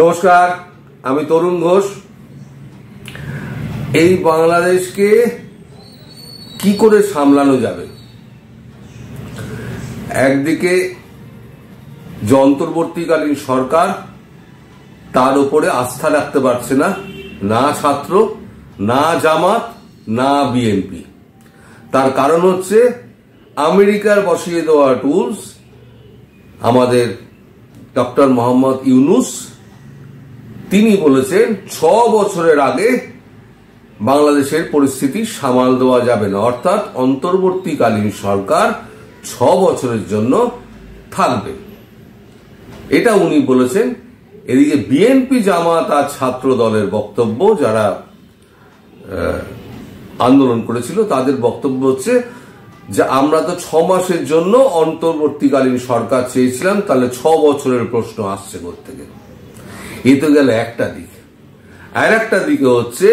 নমস্কার, আমি তরুণ ঘোষ। এই বাংলাদেশকে কি করে সামলানো যাবে? একদিকে যে অন্তর্বর্তীকালীন সরকার, তার উপরে আস্থা রাখতে পারছে না, না ছাত্র, না জামাত, না বিএনপি। তার কারণ হচ্ছে আমেরিকার বসিয়ে দেওয়া টুলস। আমাদের ডক্টর মোহাম্মদ ইউনূস তিনি বলেছেন 6 বছরের আগে বাংলাদেশের পরিস্থিতি সামাল দেওয়া যাবে না, অর্থাৎ অন্তর্বর্তীকালীন সরকার 6 বছরের জন্য থাকবে, এটা উনি বলেছেন। এদিকে বিএনপি, জামাত আর ছাত্র দলের বক্তব্য, যারা আন্দোলন করেছিল তাদের বক্তব্য হচ্ছে যে আমরা তো 6 মাসের জন্য অন্তর্বর্তীকালীন সরকার চেয়েছিলাম, তাহলে 6 বছরের প্রশ্ন আসছে কোত্থেকে? এ তো গেল একটা দিক। আর একটা দিকে হচ্ছে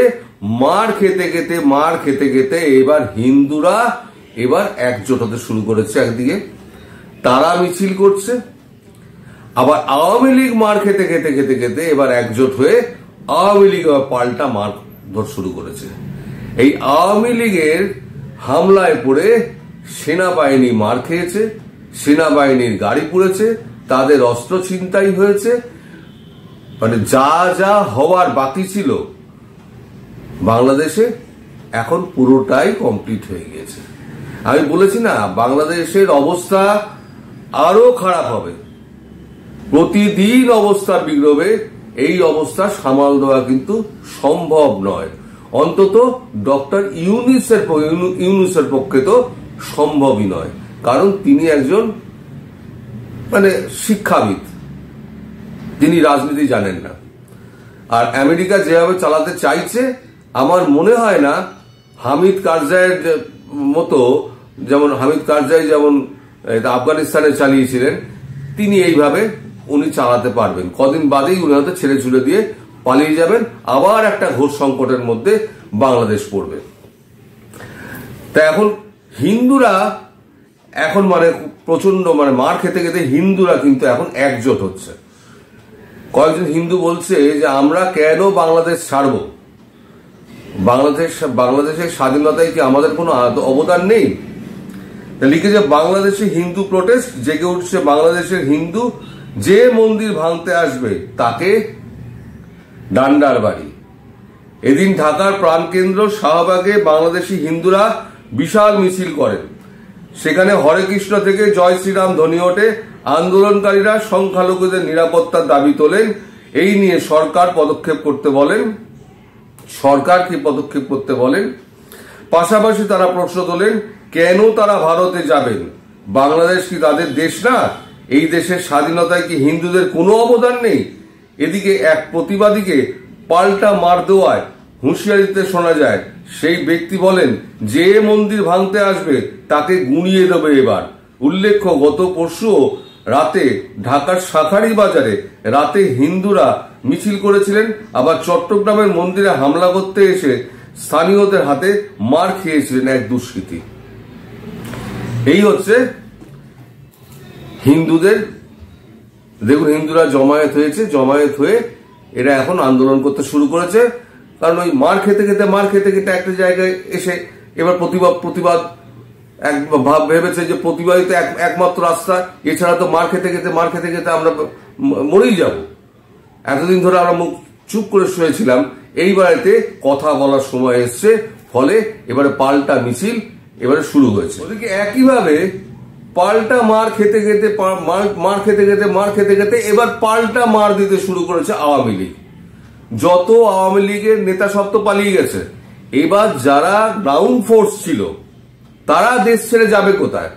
মার খেতে খেতে এবার হিন্দুরা এবার একজোট হতে শুরু করেছে। একদিকে তারা মিছিল করছে, আবার আওয়ামী লীগ মার খেতে এবার একজোট হয়ে আওয়ামী লীগ পাল্টা মারধর শুরু করেছে। এই আওয়ামী লীগের হামলায় পড়ে সেনাবাহিনী মার খেয়েছে, সেনাবাহিনীর গাড়ি পুড়েছে, তাদের অস্ত্র ছিনতাই হয়েছে, মানে যা যা হওয়ার বাকি ছিল বাংলাদেশে এখন পুরোটাই কমপ্লিট হয়ে গিয়েছে। আমি বলেছি না, বাংলাদেশের অবস্থা আরো খারাপ হবে, প্রতিদিন অবস্থা বিগড়বে। এই অবস্থা সামাল দেওয়া কিন্তু সম্ভব নয়, অন্তত ডক্টর ইউনূসের পক্ষে তো সম্ভবই নয়, কারণ তিনি একজন শিক্ষাবিদ, তিনি রাজনীতি জানেন না। আর আমেরিকা যেভাবে চালাতে চাইছে, আমার মনে হয় না হামিদ কারজাইয়ের মতো, যেমন হামিদ কারজাই যেমন আফগানিস্তানে চালিয়েছিলেন, তিনি এইভাবে উনি চালাতে পারবেন। কদিন বাদেই উনি হয়তো ছেড়ে ছুড়ে দিয়ে পালিয়ে যাবেন, আবার একটা ঘোর সংকটের মধ্যে বাংলাদেশ পড়বে। তা এখন হিন্দুরা এখন প্রচন্ড মার খেতে হিন্দুরা কিন্তু এখন একজোট হচ্ছে। কয়েকজন হিন্দু বলছে যে আমরা কেন বাংলাদেশ ছাড়ব, বাংলাদেশের স্বাধীনতায় কি আমাদের কোনো অবদান নেই? লিখেছে বাংলাদেশে হিন্দু প্রোটেস্ট, জেগে উঠছে বাংলাদেশের হিন্দু, যে মন্দির ভাঙতে আসবে তাকে ডান্ডার বাড়ি। এদিন ঢাকার প্রাণকেন্দ্র শাহবাগে বাংলাদেশি হিন্দুরা বিশাল মিছিল করেন, সেখানে হরে কৃষ্ণ থেকে জয় শ্রীরাম ধ্বনি ওঠে। আন্দোলনকারীরা সংখ্যালঘুদের নিরাপত্তার দাবি তোলেন। এই নিয়ে সরকার কি পদক্ষেপ করতে বলেন। পাশাপাশি তারা প্রশ্ন তোলেন, কেন তারা ভারতে যাবেন? বাংলাদেশ কি তাদের দেশ না? এই দেশের স্বাধীনতায় কি হিন্দুদের কোনো অবদান নেই? এদিকে এক প্রতিবাদীকে পাল্টা মার দেওয়ায় হুঁশিয়ারি দিতে শোনা যায়। সেই ব্যক্তি বলেন, যে মন্দির ভাঙতে আসবে তাকে গুঁড়িয়ে দেবে এবার। উল্লেখ্য, গত পরশু রাতে ঢাকার শাঁখারী বাজারে রাতে হিন্দুরা মিছিল করেছিলেন, আবার চট্টগ্রামের মন্দিরে হামলা করতে এসে স্থানীয়দের হাতে মার খেয়েছিলেন এক দুষ্কৃতী। এই হচ্ছে হিন্দুদের, দেখুন হিন্দুরা জমায়েত হয়েছে, জমায়েত হয়ে এরা এখন আন্দোলন করতে শুরু করেছে। কারণ ওই মার খেতে একটা জায়গায় এসে এবার প্রতিবাদ ভেবেছে যে প্রতিবাদই তো একমাত্র রাস্তা, এছাড়া তো মার খেতে আমরা মরেই যাব। এতদিন ধরে আমরা মুখ চুপ করে শুয়েছিলাম, এইবারেতে কথা বলার সময় এসছে, ফলে এবারে পাল্টা মিছিল এবারে শুরু হয়েছে। ওদিকে একইভাবে পাল্টা মার খেতে এবার পাল্টা মার দিতে শুরু করেছে আওয়ামী লীগ। যত আওয়ামী লীগের নেতা সব তো পালিয়ে গেছে, এবার যারা গ্রাউন্ড ফোর্স ছিল তারা দেশ ছেড়ে যাবে কোথায়?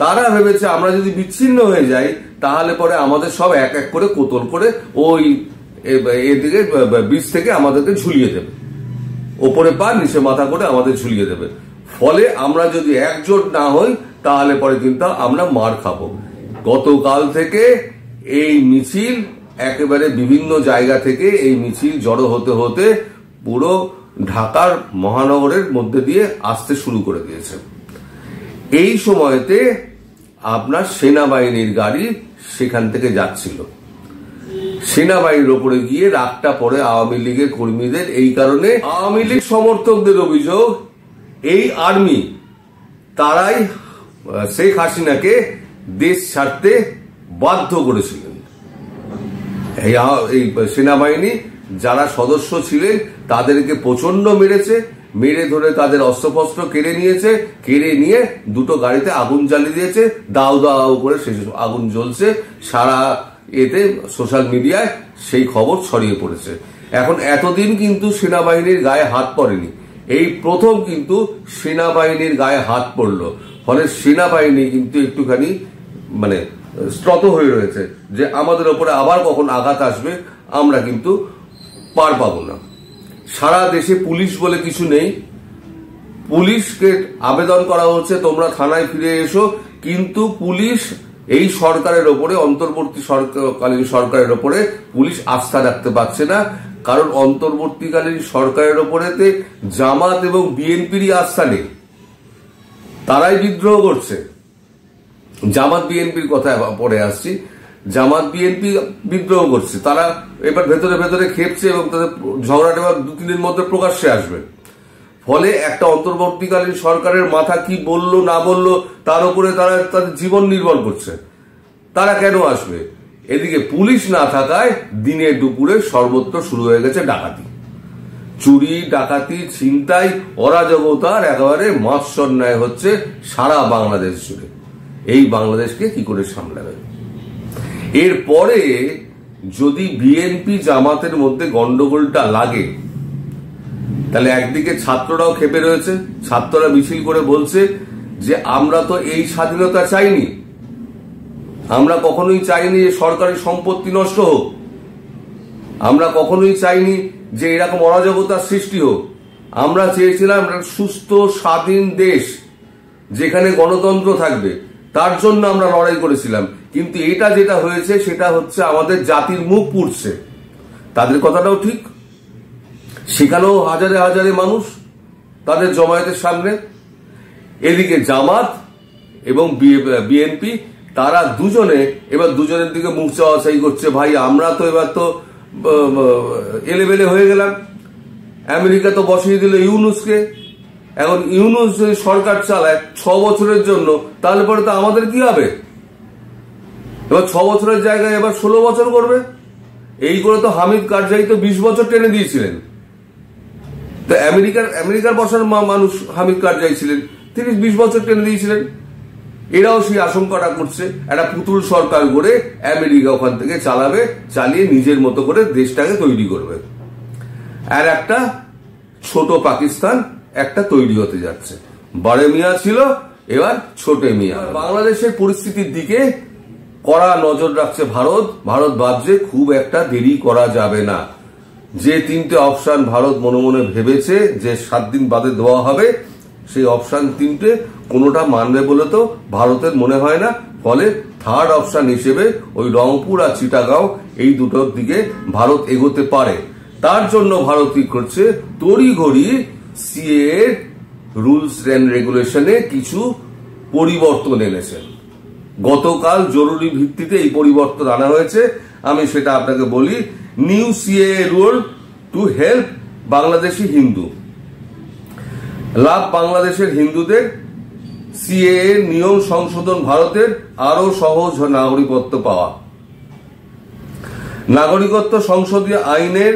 তারা ভেবেছে আমরা যদি বিচ্ছিন্ন হয়ে যাই তাহলে পরে আমাদের সব এক এক করে কোতল করে ওই এদিকে বীজ থেকে আমাদেরকে ঝুলিয়ে দেবে, ওপরে পা নিচে মাথা করে আমাদের ঝুলিয়ে দেবে। ফলে আমরা যদি একজোট না হই তাহলে পরে কিন্তু আমরা মার খাবো। গতকাল থেকে এই মিছিল একেবারে বিভিন্ন জায়গা থেকে এই মিছিল জড়ো হতে হতে পুরো ঢাকার মহানগরের মধ্যে দিয়ে আসতে শুরু করে দিয়েছে। এই সময়তে আপনার সেনাবাহিনীর গাড়ি সেখান থেকে যাচ্ছিল। সেনাবাহিনীর ওপরে গিয়ে রাগটা পড়ে আওয়ামী লীগের কর্মীদের। এই কারণে আওয়ামী লীগ সমর্থকদের অভিযোগ, এই আর্মি তারাই শেখ হাসিনাকে দেশ ছাড়তে বাধ্য করেছিলেন। এই সেনাবাহিনী যারা সদস্য ছিলেন তাদেরকে প্রচন্ড মেরেছে, মেরে ধরে তাদের অস্ত্রশস্ত্র কেড়ে নিয়েছে, কেড়ে নিয়ে দুটো গাড়িতে আগুন জ্বালিয়ে দিয়েছে, দাউ দাউ করে সে আগুন জ্বলছে। সারা এতে সোশ্যাল মিডিয়ায় সেই খবর ছড়িয়ে পড়েছে। এখন এতদিন কিন্তু সেনাবাহিনীর গায়ে হাত পড়েনি, এই প্রথম কিন্তু সেনাবাহিনীর গায়ে হাত পড়লো। ফলে সেনাবাহিনী কিন্তু একটুখানি মানে স্ত্রত হয়ে রয়েছে যে আমাদের ওপরে আবার কখন আঘাত আসবে, আমরা কিন্তু পার পাবো না। সারা দেশে পুলিশ বলে কিছু নেই, পুলিশকে আবেদন করা হচ্ছে তোমরা থানায় ফিরে এসো, কিন্তু পুলিশ এই সরকারের ওপরে, অন্তর্বর্তী সরকারকালীন সরকারের ওপরে পুলিশ আস্থা রাখতে পারছে না। কারণ অন্তর্বর্তীকালীন সরকারের ওপরেতে জামাত এবং বিএনপিরই আস্থা নেই, তারাই বিদ্রোহ করছে। জামাত বিএনপির কথা পরে আসছি, জামাত বিএনপি বিদ্রোহ করছে, তারা এবার ভেতরে ভেতরে খেপছে এবং তাদের ঝগড়াটা এবার 2-3 দিনের মধ্যে প্রকাশ্যে আসবে। ফলে একটা অন্তর্বর্তীকালীন সরকারের মাথা কি বললো না বললো তার উপরে তারা তাদের জীবন নির্ভর করছে, তারা কেন আসবে। এদিকে পুলিশ না থাকায় দিনে দুপুরে সর্বত্র শুরু হয়ে গেছে ডাকাতি, চুরি ডাকাতি ছিনতাই অরাজকতার একেবারে মৎস্যন্যায় হচ্ছে সারা বাংলাদেশ জুড়ে। এই বাংলাদেশকে কি করে সামলাবে? এরপরে যদি বিএনপি জামাতের মধ্যে গন্ডগোলটা লাগে, তাহলে একদিকে ছাত্ররাও ক্ষেপে রয়েছে, ছাত্ররা মিছিল করে বলছে যে আমরা তো এই স্বাধীনতা চাইনি, আমরা কখনোই চাইনি যে সরকারি সম্পত্তি নষ্ট হোক, আমরা কখনোই চাইনি যে এরকম অরাজকতার সৃষ্টি হোক, আমরা চেয়েছিলাম সুস্থ স্বাধীন দেশ যেখানে গণতন্ত্র থাকবে, তার জন্য আমরা লড়াই করেছিলাম। কিন্তু এটা যেটা হয়েছে সেটা হচ্ছে আমাদের জাতির মুখ পুড়ছে। তাদের কথাটাও ঠিক, সেখানেও হাজারে হাজারে মানুষ তাদের জমায়েতের সামনে। এদিকে জামাত এবং বিএনপি তারা দুজনে এবার দুজনের দিকে মুখ চাওয়াচাই করছে, ভাই আমরা তো এবার তো এলেবেলে হয়ে গেলাম, আমেরিকা তো বসিয়ে দিল ইউনুসকে, এখন ইউনুস যদি সরকার চালায় 6 বছরের জন্য, তাহলে পরে তো আমাদের কি হবে? এবার 6 বছরের জায়গায় এবার 16 বছর করবে। এই করে তো হামিদ কারজাই তো 20 বছর টেনে দিয়েছিলেন। তো আমেরিকার বসার মানুষ হামিদ কারজাই ছিলেন, তিনি 20 বছর টেনে দিয়েছিলেন। এরাও সেই আশঙ্কাটা করছে একটা পুতুল সরকার গড়ে আমেরিকা ওখান থেকে চালাবে, চালিয়ে নিজের মতো করে দেশটাকে তৈরি করবে। আর একটা ছোট পাকিস্তান একটা তৈরি হতে যাচ্ছে। বড় মিয়া ছিল, এবার ছোট মিয়া। বাংলাদেশের পরিস্থিতির দিকে কড়া নজর রাখছে ভারত। ভারত ভাবছে খুব একটা দেরি করা যাবে না। যে 3টে অপশন ভারত মনে মনে ভেবেছে যে 7 দিন বাদে দেওয়া হবে, সেই অপশন 3টে কোনোটা মানবে বলে তো ভারতের মনে হয় না। ফলে থার্ড অপশন হিসেবে ওই রংপুর আর চিটাগাঁও এই দুটোর দিকে ভারত এগোতে পারে। তার জন্য ভারত কি করছে, তড়িঘড়ি সিএএ রুলস এন্ড রেগুলেশনে কিছু পরিবর্তন এনেছে। গতকাল জরুরি ভিত্তিতে এই পরিবর্তন আনা হয়েছে। আমি সেটা আপনাকে বলি। New CAA rule to help Bangladeshi Hindu, লাভ বাংলাদেশের হিন্দুদের। সিএএ নিয়ম সংশোধন, ভারতের আরো সহজ নাগরিকত্ব পাওয়া। নাগরিকত্ব সংসদীয় আইনের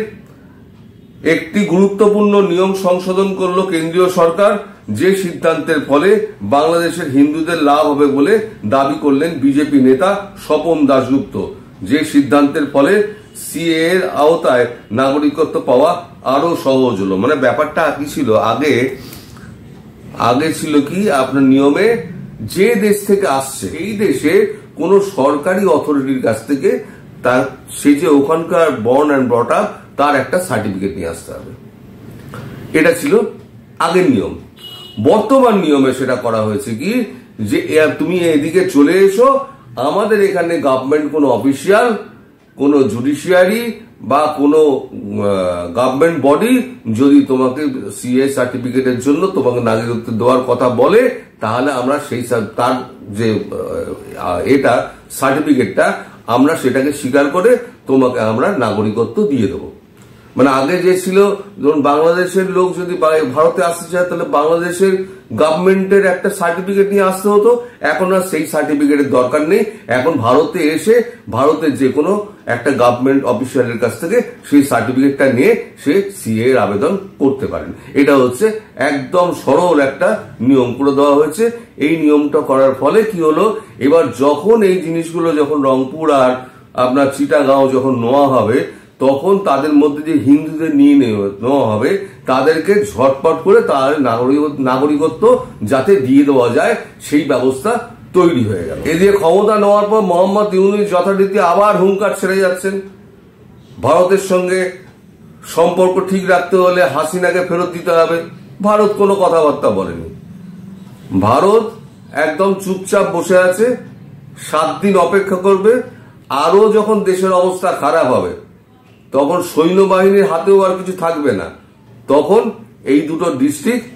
একটি গুরুত্বপূর্ণ নিয়ম সংশোধন করল কেন্দ্রীয় সরকার, যে সিদ্ধান্তের ফলে বাংলাদেশের হিন্দুদের লাভ হবে বলে দাবি করলেন বিজেপি নেতা স্বপন দাশগুপ্ত। যে সিদ্ধান্তের ফলে সিএএ এর আওতায় নাগরিকত্ব পাওয়া আরো সহজ হলো। মানে ব্যাপারটা কি ছিল, আগে ছিল কি আপনার নিয়মে যে দেশ থেকে আসছে এই দেশে কোনো সরকারি অথরিটির কাছ থেকে তার সে যে ওখানকার বর্ন অ্যান্ড ব্রট আপ তার একটা সার্টিফিকেট নিয়ে আসতে হবে। এটা ছিল আগের নিয়ম। বর্তমান নিয়মে সেটা করা হয়েছে কি, যে তুমি এদিকে চলে এসো, আমাদের এখানে গভর্নমেন্ট কোনো অফিসিয়াল, কোনো জুডিশিয়ারি বা কোনো গভর্নমেন্ট বডি যদি তোমাকে সিএ সার্টিফিকেটের জন্য তোমাকে নাগরিকত্ব দেওয়ার কথা বলে, তাহলে আমরা সেই তার যে এটা সার্টিফিকেটটা আমরা সেটাকে স্বীকার করে তোমাকে আমরা নাগরিকত্ব দিয়ে দেবো। মানে আগে যে ছিল, ধরুন বাংলাদেশের লোক যদি ভারতে আসতে চায় তাহলে বাংলাদেশের গভর্নমেন্টের একটা সার্টিফিকেট নিয়ে আসতে হতো, এখন আর সেই সার্টিফিকেটের দরকার নেই। এখন ভারতে এসে ভারতের যে কোনো একটা গভর্নমেন্ট অফিসিয়ালের কাছ থেকে সেই সার্টিফিকেটটা নিয়ে সে সিএ এর আবেদন করতে পারেন। এটা হচ্ছে একদম সরল একটা নিয়ম করে দেওয়া হয়েছে। এই নিয়মটা করার ফলে কি হলো, এবার যখন এই জিনিসগুলো যখন রংপুর আর আপনার চিটাগাঁও যখন নেওয়া হবে, তখন তাদের মধ্যে যে হিন্দুদের নিয়ে নেওয়া হবে তাদেরকে ঝটপট করে তার নাগরিকত্ব যাতে দিয়ে দেওয়া যায় সেই ব্যবস্থা তৈরি হয়ে গেল। এদিকে ক্ষমতা নেওয়ার পর মোহাম্মদ ইউনূস যথারীতি আবার হুঙ্কার ছেড়ে যাচ্ছেন। ভারতের সঙ্গে সম্পর্ক ঠিক রাখতে হলে হাসিনাকে ফেরত দিতে হবে। ভারত কোনো কথাবার্তা বলেনি। ভারত একদম চুপচাপ বসে আছে, 7 দিন অপেক্ষা করবে। আরো যখন দেশের অবস্থা খারাপ হবে তখন সৈন্যবাহিনীর হাতেও আর কিছু থাকবে না, তখন এই দুটো ডিস্ট্রিক্ট,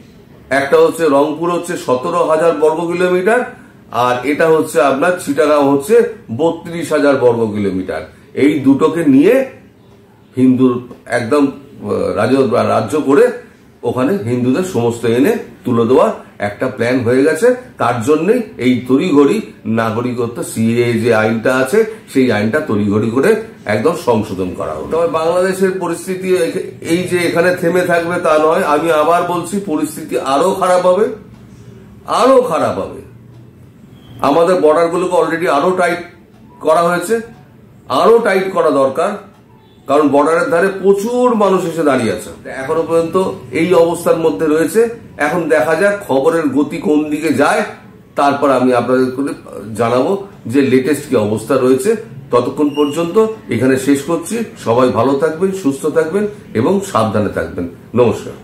একটা হচ্ছে রংপুর হচ্ছে 17,000 বর্গ কিলোমিটার, আর এটা হচ্ছে আপনার চিটাগাঁও হচ্ছে 32,000 বর্গ কিলোমিটার, এই দুটোকে নিয়ে হিন্দুর একদম রাজ্য করে ওখানে হিন্দুদের সমস্ত এনে তুলে দেওয়ার একটা প্ল্যান হয়ে গেছে। তার জন্যই এই তড়িঘড়ি নাগরিকত্ব সিএএ যে আইনটা আছে সেই আইনটা তড়িঘড়ি করে একদম সংশোধন করা হলো। তবে বাংলাদেশের পরিস্থিতি এই যে এখানে থেমে থাকবে তা নয়, আমি আবার বলছি পরিস্থিতি আরো খারাপ হবে, আরো খারাপ হবে। আমাদের বর্ডারগুলোকে অলরেডি আরো টাইট করা হয়েছে, আরো টাইট করা দরকার, কারণ বর্ডারের ধারে প্রচুর মানুষ এসে দাঁড়িয়ে আছে। এখনো পর্যন্ত এই অবস্থার মধ্যে রয়েছে। এখন দেখা যাক খবরের গতি কোন দিকে যায়, তারপর আমি আপনাদের জানাবো যে লেটেস্ট কি অবস্থা রয়েছে। ততক্ষণ পর্যন্ত এখানে শেষ করছি। সবাই ভালো থাকবেন, সুস্থ থাকবেন এবং সাবধানে থাকবেন। নমস্কার।